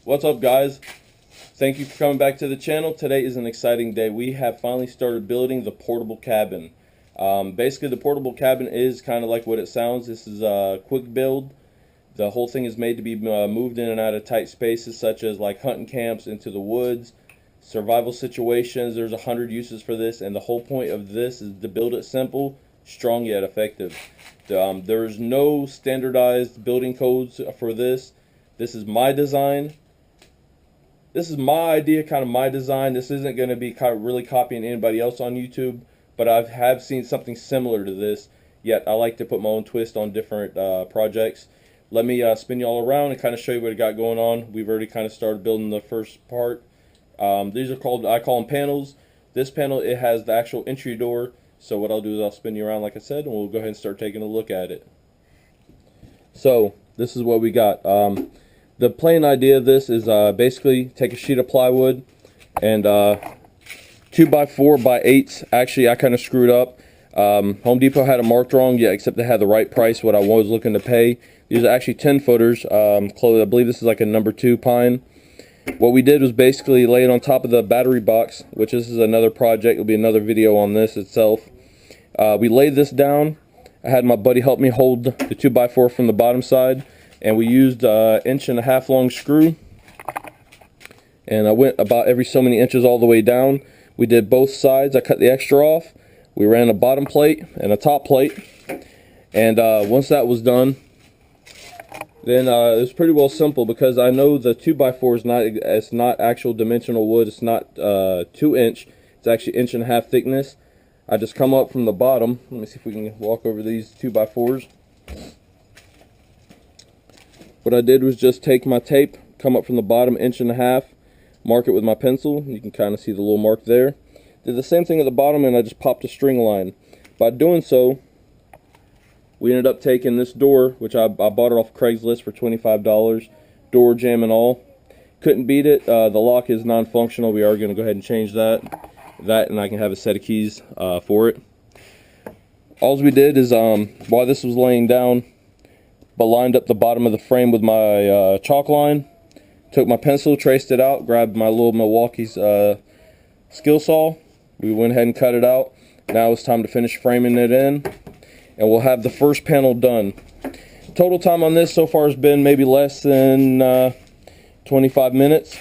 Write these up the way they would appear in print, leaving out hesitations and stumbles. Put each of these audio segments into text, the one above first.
What's up, guys? Thank you for coming back to the channel. Today is an exciting day. We have finally started building the portable cabin. Basically, the portable cabin is kind of like what it sounds. This is a quick build. The whole thing is made to be moved in and out of tight spaces, such as like hunting camps, into the woods, survival situations. There's 100 uses for this, and the whole point of this is to build it simple, strong yet effective. There's no standardized building codes for this. This is my design. This is my idea, kind of my design. This isn't going to be really copying anybody else on YouTube, but I have seen something similar to this. Yet I like to put my own twist on different projects. Let me spin you all around and kind of show you what I got going on. We've already kind of started building the first part. These are called, I call them panels. This panel, it has the actual entry door. So what I'll do is I'll spin you around like I said, and we'll go ahead and start taking a look at it. So this is what we got. The plain idea of this is basically take a sheet of plywood and 2x4x8s. Actually, I kind of screwed up. Home Depot had it marked wrong, yeah, except they had the right price, what I was looking to pay. These are actually 10 footers. I believe this is like a number 2 pine. What we did was basically lay it on top of the battery box, which this is another project. It'll be another video on this itself. We laid this down. I had my buddy help me hold the 2x4 from the bottom side, and we used an 1.5 inch long screw. And I went about every so many inches all the way down. We did both sides. I cut the extra off. We ran a bottom plate and a top plate. And once that was done, then it was pretty well simple, because I know the 2x4 is not actual dimensional wood. It's not 2 inch. It's actually 1.5 inch thickness. I just come up from the bottom. Let me see if we can walk over these 2x4s. What I did was just take my tape, come up from the bottom 1.5 inch, mark it with my pencil. You can kind of see the little mark there. Did the same thing at the bottom, and I just popped a string line. By doing so, we ended up taking this door, which I bought it off Craigslist for $25, door jamb and all. Couldn't beat it. The lock is non-functional. We are going to go ahead and change that, and I can have a set of keys for it. All we did is, while this was laying down, but lined up the bottom of the frame with my chalk line, took my pencil, traced it out, grabbed my little Milwaukee's skill saw. We went ahead and cut it out. Now it's time to finish framing it in, and we'll have the first panel done. Total time on this so far has been maybe less than 25 minutes.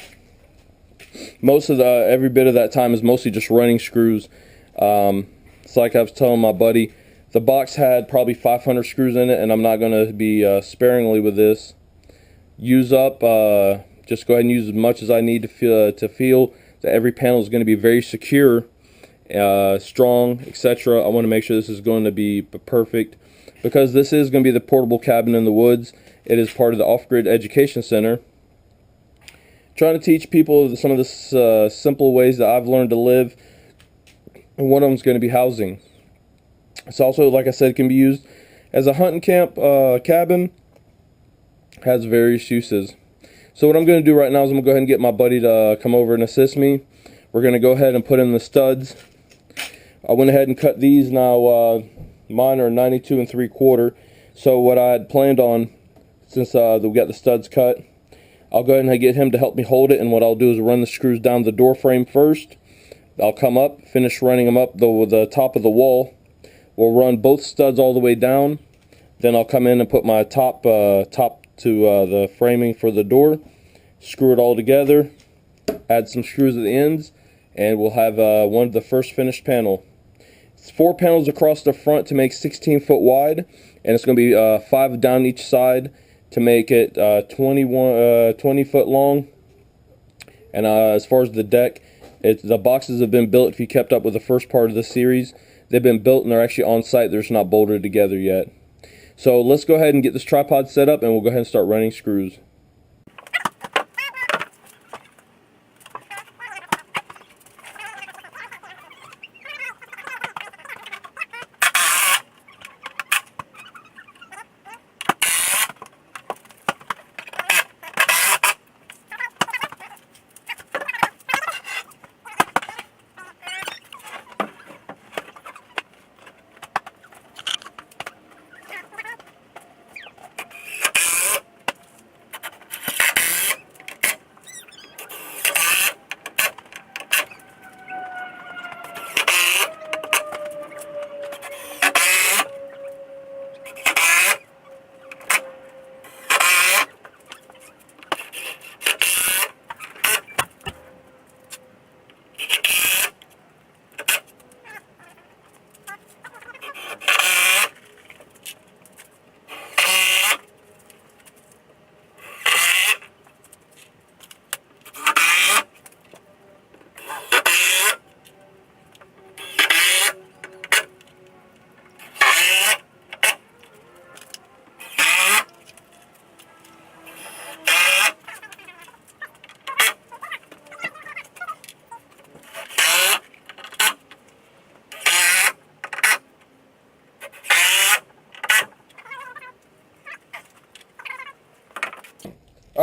Most of every bit of that time is mostly just running screws. It's like I was telling my buddy, the box had probably 500 screws in it, and I'm not going to be sparingly with this. Just go ahead and use as much as I need to feel that every panel is going to be very secure, strong, etc. I want to make sure this is going to be perfect, because this is going to be the portable cabin in the woods. It is part of the Off-Grid Education Center. Trying to teach people some of the simple ways that I've learned to live, and one of them is going to be housing. It's also, like I said, can be used as a hunting camp cabin. Has various uses. So what I'm going to do right now is I'm going to go ahead and get my buddy to come over and assist me. We're going to go ahead and put in the studs. I went ahead and cut these. Now mine are 92 3/4. So what I had planned on, since we got the studs cut, I'll go ahead and get him to help me hold it, and what I'll do is run the screws down the door frame first. I'll come up, finish running them up the top of the wall. We'll run both studs all the way down. Then I'll come in and put my top to the framing for the door, screw it all together, add some screws at the ends, and we'll have the first finished panel. It's 4 panels across the front to make 16 foot wide, and it's going to be 5 down each side to make it 20 foot long. And as far as the deck, the boxes have been built. If you kept up with the first part of the series, they've been built and they're actually on site. They're just not bolted together yet. So let's go ahead and get this tripod set up, and we'll go ahead and start running screws.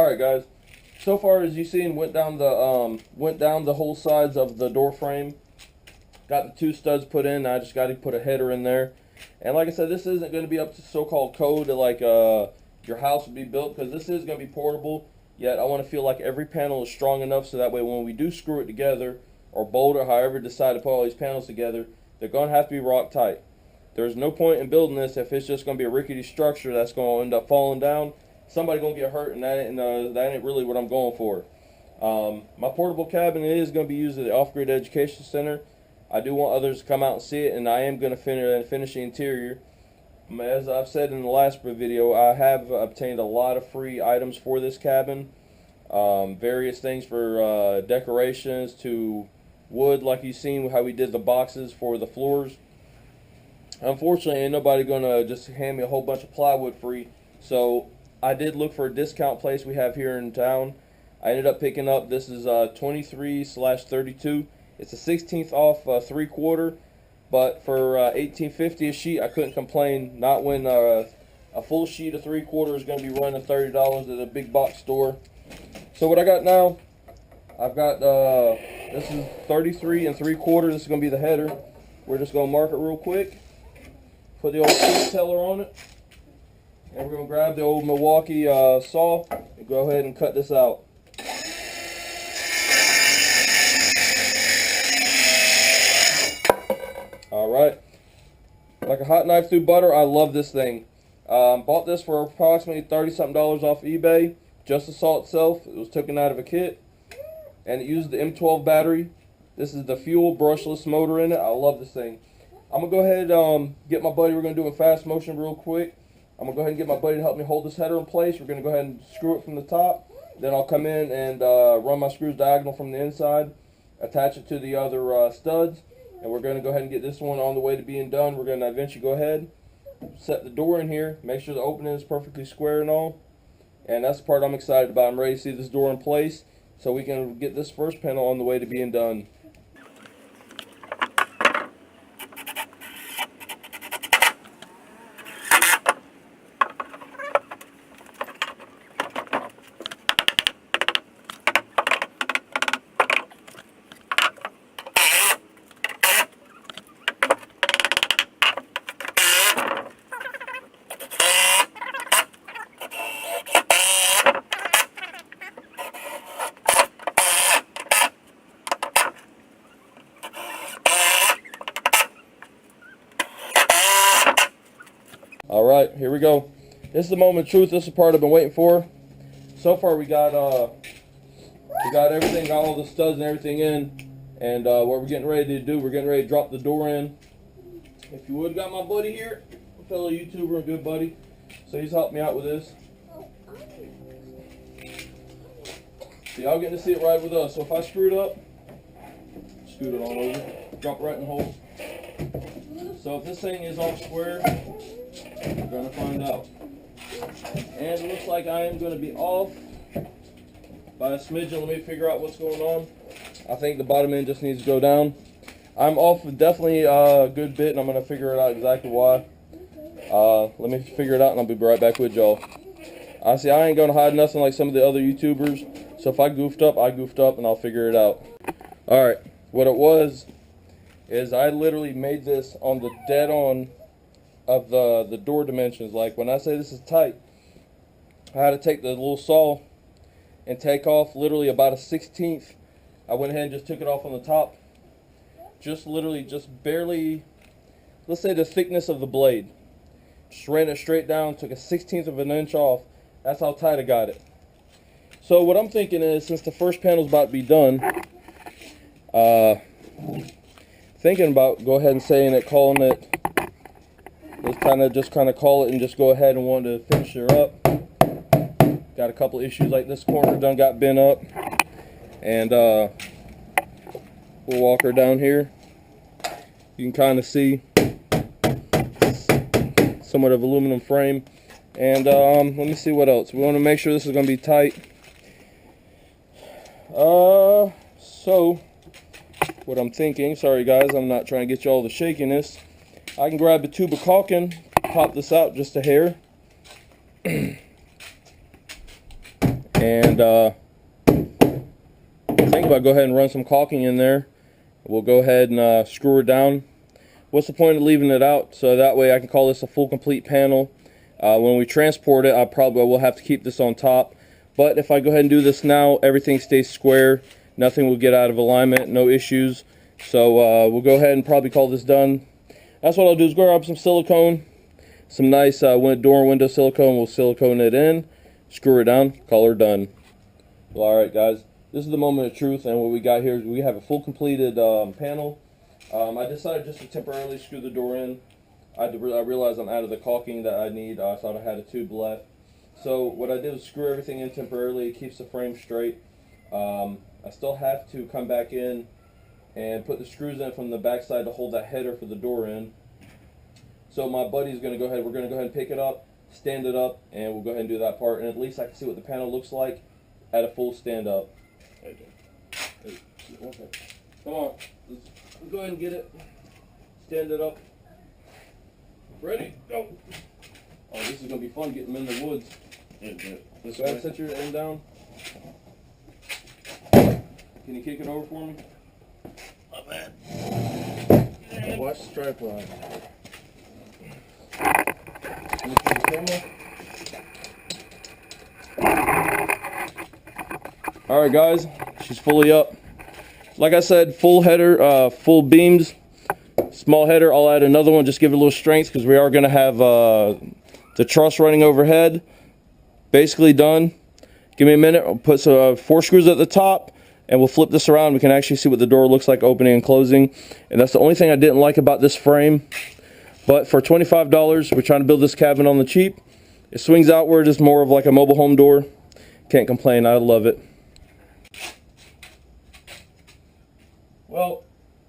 Alright guys, so far as you've seen, went down the whole sides of the door frame. Got the 2 studs put in. I just got to put a header in there. And like I said, this isn't going to be up to so-called code like your house would be built, because this is going to be portable. Yet I want to feel like every panel is strong enough so that way when we do screw it together, or bolt or however decide to put all these panels together, they're going to have to be rock tight. There's no point in building this if it's just going to be a rickety structure that's going to end up falling down. Somebody's going to get hurt, and that ain't really what I'm going for. My portable cabin is going to be used at the Off-Grid Education Center. I do want others to come out and see it, and I am going to finish the interior. As I've said in the last video, I have obtained a lot of free items for this cabin. Various things for decorations, to wood, like you've seen how we did the boxes for the floors. Unfortunately, ain't nobody going to just hand me a whole bunch of plywood free. So I did look for a discount place we have here in town. I ended up picking up, this is 23/32. It's a 16th off 3/4, but for $18.50 a sheet, I couldn't complain. Not when a full sheet of 3/4 is going to be running $30 at a big box store. So what I got now, I've got this is 33 3/4. This is going to be the header. We're just going to mark it real quick. Put the old truth teller on it, and we're going to grab the old Milwaukee saw and go ahead and cut this out. Alright, like a hot knife through butter. I love this thing. Bought this for approximately $30-something off eBay. Just the saw itself. It was taken out of a kit, and it used the M12 battery. This is the fuel brushless motor in it. I love this thing. I'm going to go ahead and get my buddy. We're going to do it in fast motion real quick. I'm going to go ahead and get my buddy to help me hold this header in place. We're going to go ahead and screw it from the top. Then I'll come in and run my screws diagonal from the inside, attach it to the other studs, and we're going to go ahead and get this one on the way to being done. We're going to eventually go ahead, set the door in here, make sure the opening is perfectly square and all. And that's the part I'm excited about. I'm ready to see this door in place so we can get this first panel on the way to being done. Alright, here we go. This is the moment of truth. This is the part I've been waiting for. So far we got everything, got all the studs and everything in. And what we're getting ready to do, we're getting ready to drop the door in. If you would, got my buddy here, a fellow YouTuber, a good buddy. So he's helped me out with this. So y'all getting to see it right with us. So if I screwed up, scoot it on over, drop it right in the hole. So if this thing is off square, we're going to find out. And it looks like I am going to be off by a smidgen. Let me figure out what's going on. I think the bottom end just needs to go down. I'm off definitely a good bit, and I'm going to figure it out exactly why. Let me figure it out, and I'll be right back with y'all. Honestly, I ain't going to hide nothing like some of the other YouTubers. So if I goofed up, I goofed up, and I'll figure it out. Alright, what it was is I literally made this on the dead on of the door dimensions. Like when I say this is tight, I had to take the little saw and take off literally about a 1/16. I went ahead and just took it off on the top, just literally just barely, let's say the thickness of the blade. Just ran it straight down, took a 1/16 of an inch off. That's how tight I got it. So what I'm thinking is, since the first panel's about to be done, thinking about go ahead and saying it, calling it, just kind of call it and just go ahead and want to finish her up. Got a couple issues like this corner done got bent up, and we'll walk her down here. You can kind of see somewhat of aluminum frame, and let me see what else. We want to make sure this is going to be tight. So what I'm thinking, sorry guys, I'm not trying to get you all the shakiness. I can grab a tube of caulking, pop this out just a hair, And I think if I go ahead and run some caulking in there, we'll go ahead and screw her down. What's the point of leaving it out? So that way I can call this a full complete panel. When we transport it, I probably will have to keep this on top. But if I go ahead and do this now, everything stays square. Nothing will get out of alignment, no issues. So we'll go ahead and probably call this done. That's what I'll do is grab some silicone, some nice door and window silicone. We'll silicone it in, screw it down, call her done. Well, alright guys, this is the moment of truth, and what we got here is we have a full completed panel. I decided just to temporarily screw the door in. I realized I'm out of the caulking that I need. I thought I had a tube left. So what I did was screw everything in temporarily. It keeps the frame straight. I still have to come back in and put the screws in from the back side to hold that header for the door in. So my buddy's going to go ahead, we're going to go ahead and pick it up, stand it up, and we'll go ahead and do that part. And at least I can see what the panel looks like at a full stand up. Okay. Come on, let's go ahead and get it. Stand it up. Ready? Go. Oh, this is going to be fun getting them in the woods. Let's go ahead and set your end down. Can you kick it over for me? My bad. Watch the tripod. Alright guys, she's fully up. Like I said, full header, full beams, small header. I'll add another one, just give it a little strength because we are going to have the truss running overhead. Basically done. Give me a minute. I'll put some 4 screws at the top and we'll flip this around. We can actually see what the door looks like opening and closing. And that's the only thing I didn't like about this frame. But for $25, we're trying to build this cabin on the cheap. It swings outward, it's more of like a mobile home door. Can't complain, I love it. Well,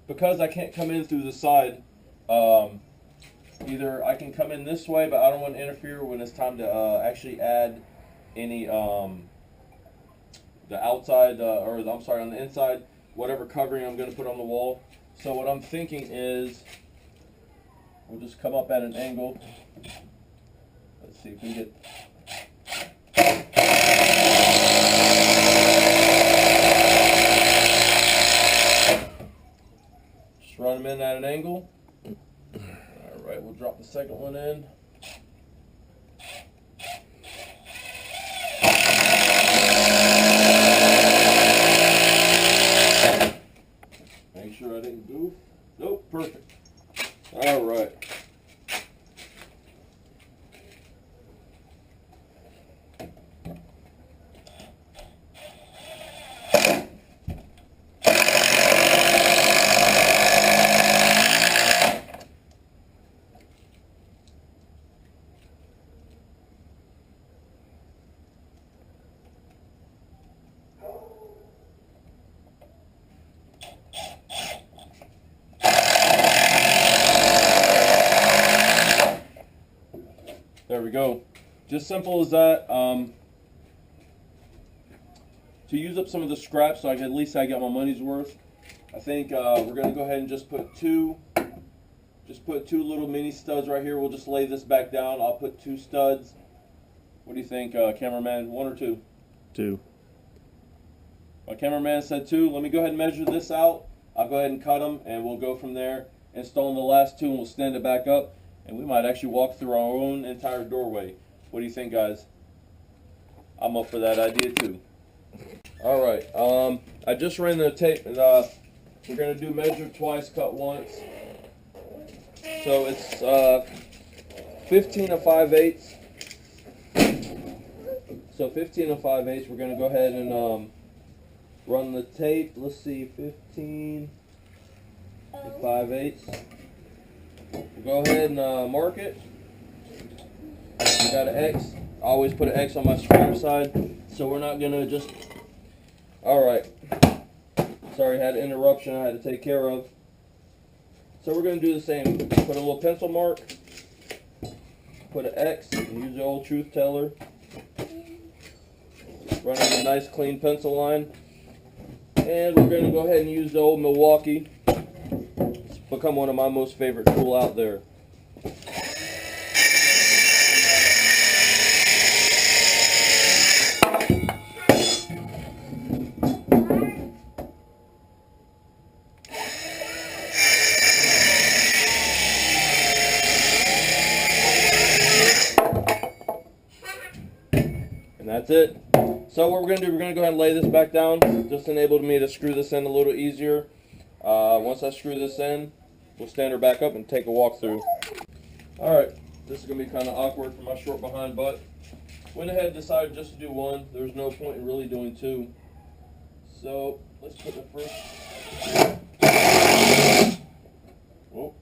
because I can't come in through the side, either I can come in this way, but I don't want to interfere when it's time to actually add any, the outside, or I'm sorry, on the inside, whatever covering I'm going to put on the wall. So what I'm thinking is, we'll just come up at an angle. Let's see if we can get... Just run them in at an angle. Alright, we'll drop the second one in. Make sure I didn't goof. Nope, perfect. Alright. There we go. Just simple as that. To use up some of the scraps so I can at least get my money's worth, I think we're going to go ahead and just put two little mini studs right here. We'll just lay this back down. I'll put 2 studs. What do you think, cameraman? 1 or 2? 2. My cameraman said 2. Let me go ahead and measure this out. I'll go ahead and cut them, and we'll go from there. Install the last 2, and we'll stand it back up. And we might actually walk through our own entire doorway. What do you think, guys? I'm up for that idea too. Alright, I just ran the tape. We're going to do measure twice, cut once. So it's 15 and 5/8. So 15 and 5/8. We're going to go ahead and run the tape. Let's see, 15 and 5/8. We'll go ahead and mark it. We got an X. I always put an X on my square side, so we're not gonna just... Alright. Sorry, I had an interruption I had to take care of. So we're gonna do the same. Put a little pencil mark, put an X, and use the old truth teller. Running a nice clean pencil line. And we're gonna go ahead and use the old Milwaukee. Become one of my most favorite tool out there. that's it. So what we're going to do, we're going to go ahead and lay this back down. Just enabled me to screw this in a little easier. Once I screw this in, we'll stand her back up and take a walk through. Alright, this is going to be kind of awkward for my short behind butt. Went ahead and decided just to do one. There's no point in really doing two. So let's put the first. Whoa.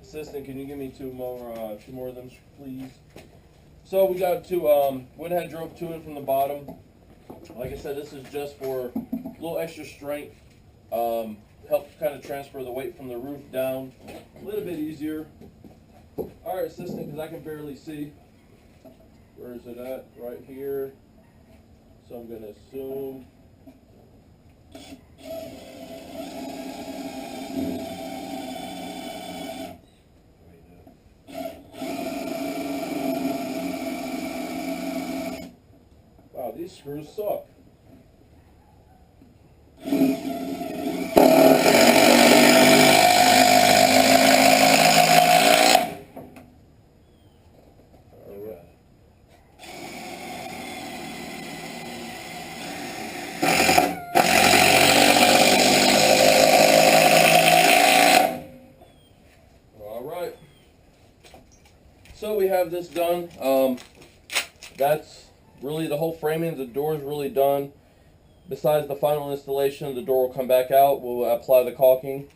Assistant, can you give me two more of them, please? So we got two. Went ahead and drove two in from the bottom. Like I said, this is just for a little extra strength. Help kind of transfer the weight from the roof down a little bit easier. Alright, assistant, because I can barely see. Where is it at? Right here. So I'm going to assume. Wow, these screws suck. So we have this done. That's really the whole framing. The door is really done. Besides the final installation, the door will come back out. We'll apply the caulking.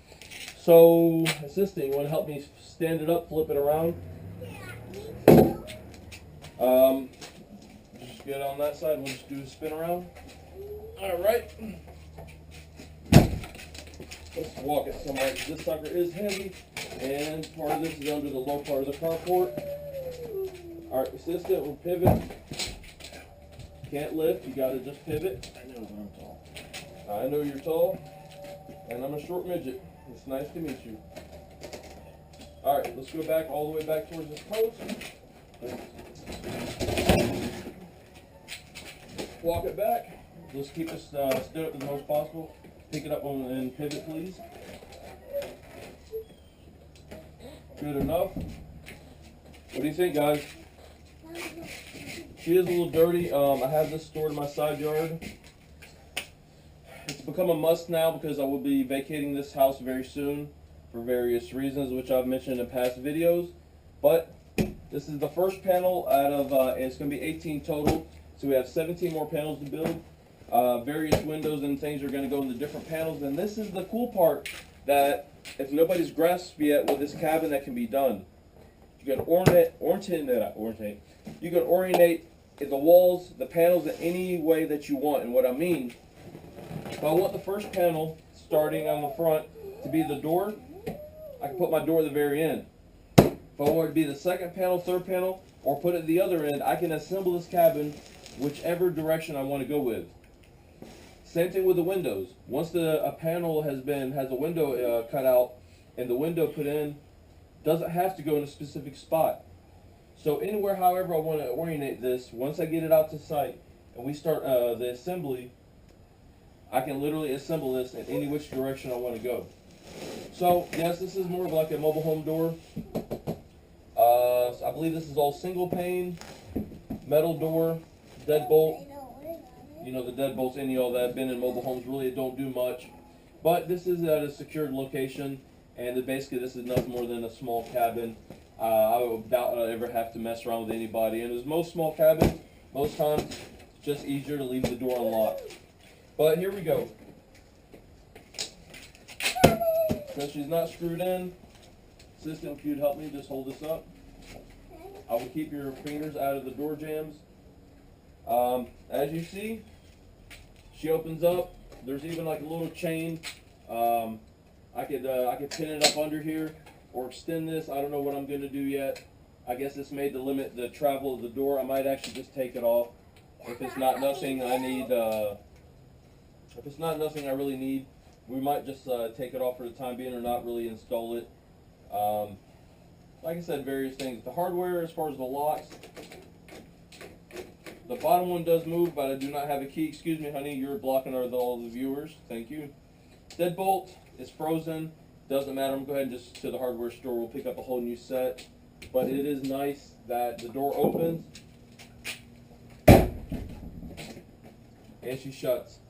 So, assistant, you want to help me stand it up, flip it around? Just get on that side. We'll just do a spin around. All right. Let's walk it somewhere. This sucker is heavy, and part of this is under the low part of the carport. All right, assistant, we'll pivot. Can't lift, you gotta just pivot. I know I'm tall. I know you're tall, and I'm a short midget. It's nice to meet you. All right, let's go back all the way back towards this post. Walk it back. Let's keep it stood up as most possible. Pick it up and pivot, please. Good enough. What do you think, guys? She is a little dirty. I have this stored in my side yard. It's become a must now because I will be vacating this house very soon for various reasons, which I've mentioned in past videos. But this is the first panel out of, it's going to be 18 total. So we have 17 more panels to build. Various windows and things are going to go into different panels. And this is the cool part that if nobody's grasped yet with this cabin that can be done. You can orientate the walls, the panels in any way that you want. And what I mean, if I want the first panel starting on the front to be the door, I can put my door at the very end. If I want it to be the second panel, third panel, or put it at the other end, I can assemble this cabin whichever direction I want to go with. Same thing with the windows. Once a panel has a window cut out and the window put in, doesn't have to go in a specific spot. So anywhere, however I want to orientate this, once I get it out to site and we start the assembly, I can literally assemble this in any which direction I want to go. So yes, this is more of like a mobile home door. I believe this is all single pane, metal door, deadbolt. You know, the deadbolts, any of that, been in mobile homes, really don't do much. But this is at a secured location, and basically this is nothing more than a small cabin. I would doubt I'll ever have to mess around with anybody. And as most small cabins, most times, it's just easier to leave the door unlocked. But here we go. Since she's not screwed in, assistant, if you'd help me, just hold this up. I will keep your fingers out of the door jambs. As you see, she opens up. There's even like a little chain. I could pin it up under here or extend this. I don't know what I'm going to do yet. I guess it's made to limit the travel of the door. I might actually just take it off. If it's not nothing I need, if it's not nothing I really need, we might just take it off for the time being or not really install it. Like I said, various things. The hardware, as far as the The bottom one does move, but I do not have a key. Excuse me, honey, you're blocking all the viewers. Thank you. Deadbolt is frozen. Doesn't matter. I'm going to go ahead and just to the hardware store. We'll pick up a whole new set. But it is nice that the door opens and she shuts.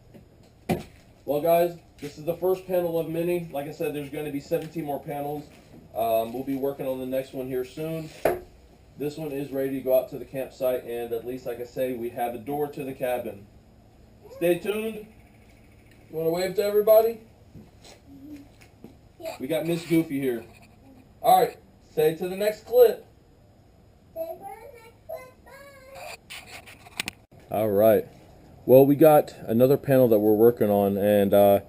Well, guys, this is the first panel of many. Like I said, there's going to be 17 more panels. We'll be working on the next one here soon. This one is ready to go out to the campsite, and at least, like I say, we have a door to the cabin. Stay tuned. You want to wave to everybody? Yeah. We got Miss Goofy here. All right, say to the next clip. Say to the next clip. Bye. All right. Well, we got another panel that we're working on, and I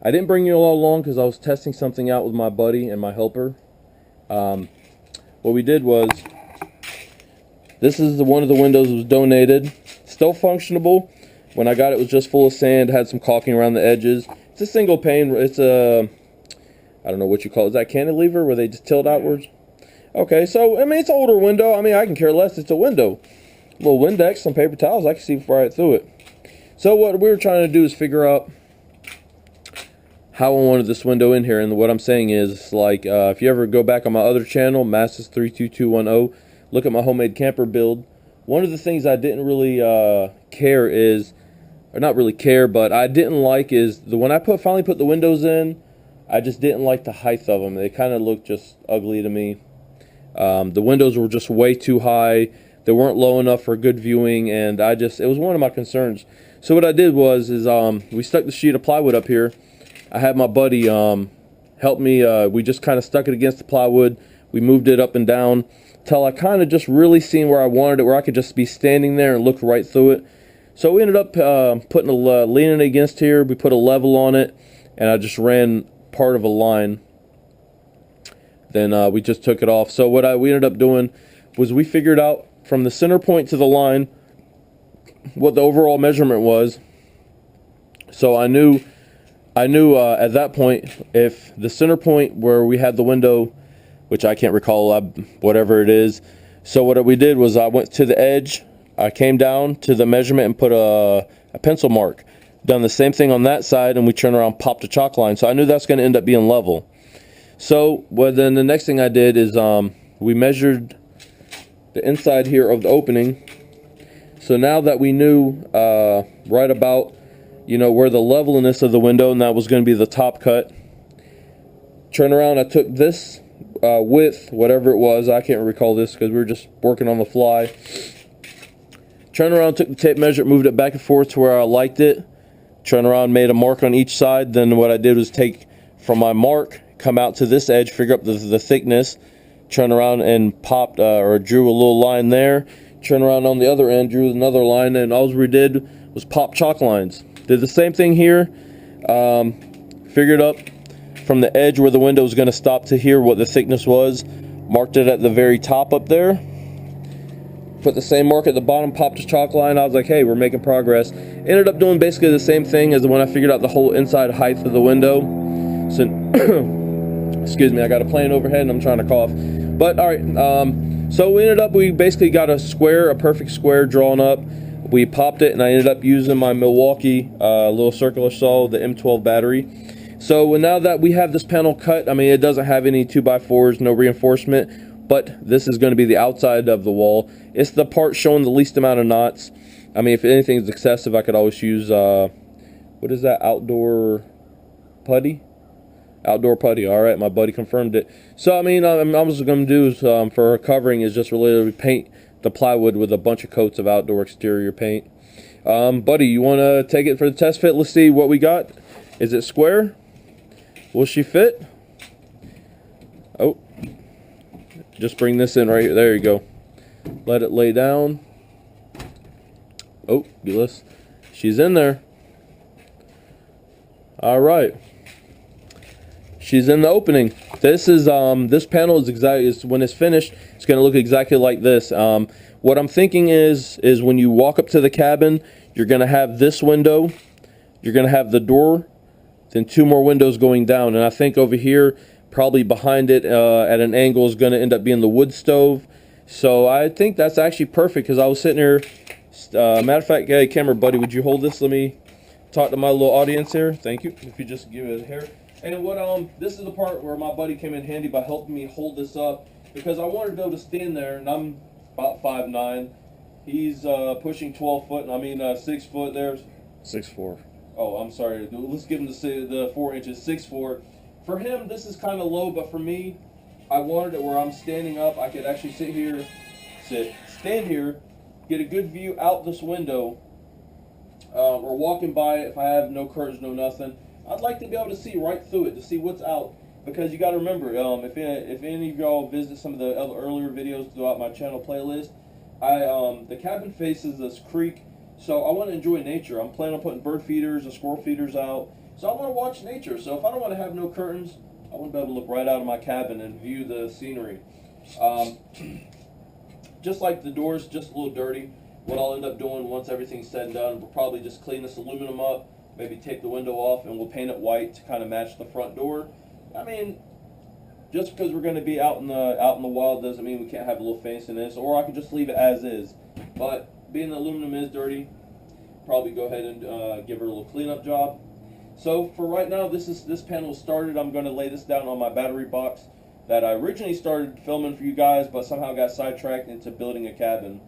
didn't bring you all along because I was testing something out with my buddy and my helper. What we did was, this is one of the windows that was donated. Still functionable. When I got it, it was just full of sand, had some caulking around the edges. It's a single pane. It's a, I don't know what you call it. Is that cantilever where they just tilt outwards? Okay, so, I mean, it's an older window. I mean, I can care less. It's a window. A little Windex, some paper towels. I can see right through it. So what we were trying to do is figure out how I wanted this window in here. And what I'm saying is, like, if you ever go back on my other channel, Masses32210, look at my homemade camper build. One of the things I didn't really care is, or not really care, but I didn't like is when I finally put the windows in, I just didn't like the height of them. They kind of looked just ugly to me. The windows were just way too high. They weren't low enough for good viewing, and it was one of my concerns. So what I did was we stuck the sheet of plywood up here. I had my buddy help me. We just kind of stuck it against the plywood. We moved it up and down till I kind of just really seen where I wanted it, where I could just be standing there and look right through it. So we ended up leaning it against here. We put a level on it, and I just ran part of a line. Then we just took it off. So what we ended up doing was we figured out from the center point to the line what the overall measurement was. So I knew at that point, if the center point where we had the window, which I can't recall, whatever it is. So what we did was I went to the edge, I came down to the measurement and put a pencil mark. Done the same thing on that side, and we turned around, popped a chalk line. So I knew that's going to end up being level. So then the next thing I did is we measured the inside here of the opening. So now that we knew right about, where the levelness of the window, and that was going to be the top cut. Turn around, I took this width, whatever it was, I can't recall this because we were just working on the fly. Turn around, took the tape measure, moved it back and forth to where I liked it. Turn around, made a mark on each side. Then what I did was take from my mark, come out to this edge, figure out the thickness, turn around and popped or drew a little line there. Turn around on the other end, drew another line, and all we did was pop chalk lines. Did the same thing here. Figured up from the edge where the window was going to stop to here what the thickness was. Marked it at the very top up there. Put the same mark at the bottom, popped a chalk line. I was like, hey, we're making progress. Ended up doing basically the same thing as when I figured out the whole inside height of the window. So, excuse me, I got a plane overhead and I'm trying to cough. But all right, so we basically got a perfect square drawn up. We popped it, and I ended up using my Milwaukee little circular saw, the M12 battery. So now that we have this panel cut, I mean, it doesn't have any 2x4s, no reinforcement, but this is going to be the outside of the wall. It's the part showing the least amount of knots. I mean, if anything is excessive, I could always use, what is that, outdoor putty? Outdoor putty. All right, my buddy confirmed it. So, I mean, I was going to do is, for our covering is just really paint the plywood with a bunch of coats of outdoor exterior paint. Buddy, you want to take it for the test fit? Let's see what we got. Is it square? Will she fit? Oh, just bring this in right here. There you go. Let it lay down. Oh, she's in there. All right. She's in the opening. This panel is when it's finished, it's going to look exactly like this. What I'm thinking is when you walk up to the cabin, you're going to have this window, you're going to have the door, then two more windows going down, and I think over here, probably behind it at an angle, is going to end up being the wood stove. So I think that's actually perfect, because I was sitting here Matter of fact, hey, camera buddy, would you hold this? Let me talk to my little audience here. Thank you. If you just give it here. And what this is the part where my buddy came in handy by helping me hold this up, because I wanted to be able to stand there, and I'm about 5'9". He's pushing 12 foot, and I mean 6 foot there. 6'4". Oh, I'm sorry. Let's give him the 4 inches, 6'4". For him, this is kind of low, but for me, I wanted it where I'm standing up. I could actually stand here, get a good view out this window, or walking by it if I have no curtains, no nothing. I'd like to be able to see right through it, to see what's out. Because you got to remember, if any of y'all visit some of the earlier videos throughout my channel playlist, the cabin faces this creek, so I want to enjoy nature. I'm planning on putting bird feeders and squirrel feeders out, so I want to watch nature. So if I don't want to have no curtains, I want to be able to look right out of my cabin and view the scenery. Just like the door's just a little dirty, what I'll end up doing once everything's said and done, we'll probably just clean this aluminum up, maybe take the window off, and we'll paint it white to kind of match the front door. I mean, just because we're going to be out in the wild doesn't mean we can't have a little fanciness, or I can just leave it as is. But being the aluminum is dirty, probably go ahead and give her a little cleanup job. So for right now, this panel started. I'm going to lay this down on my battery box that I originally started filming for you guys, but somehow got sidetracked into building a cabin.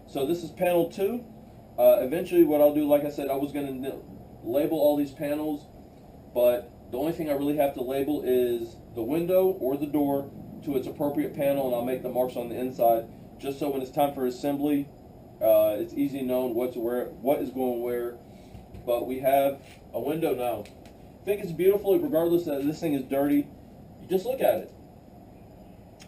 So this is panel 2. Eventually what I'll do, like I said, I was going to label all these panels, but the only thing I really have to label is the window or the door to its appropriate panel, and I'll make the marks on the inside, just so when it's time for assembly, it's easy known what is going where. But we have a window now. I think it's beautiful, regardless that this thing is dirty. You just look at it.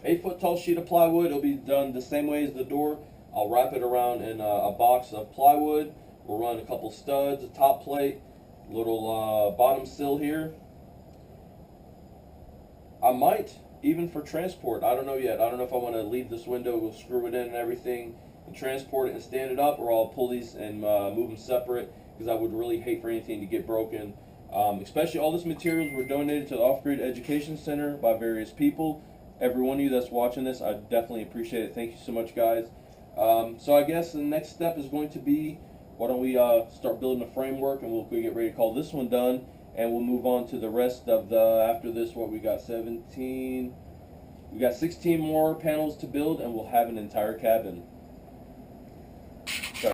8-foot tall sheet of plywood. It'll be done the same way as the door. I'll wrap it around in a box of plywood. We'll run a couple studs, a top plate, little bottom sill here. I might, even for transport, I don't know yet. I don't know if I want to leave this window, we'll screw it in and everything, and transport it and stand it up, or I'll pull these and move them separate, because I would really hate for anything to get broken. Especially all this materials were donated to the Off-Grid Education Center by various people. Every one of you that's watching this, I definitely appreciate it. Thank you so much, guys. So I guess the next step is going to be, why don't we start building a framework, and we'll get ready to call this one done, and we'll move on to the rest of after this, what we got, 17, we got 16 more panels to build, and we'll have an entire cabin.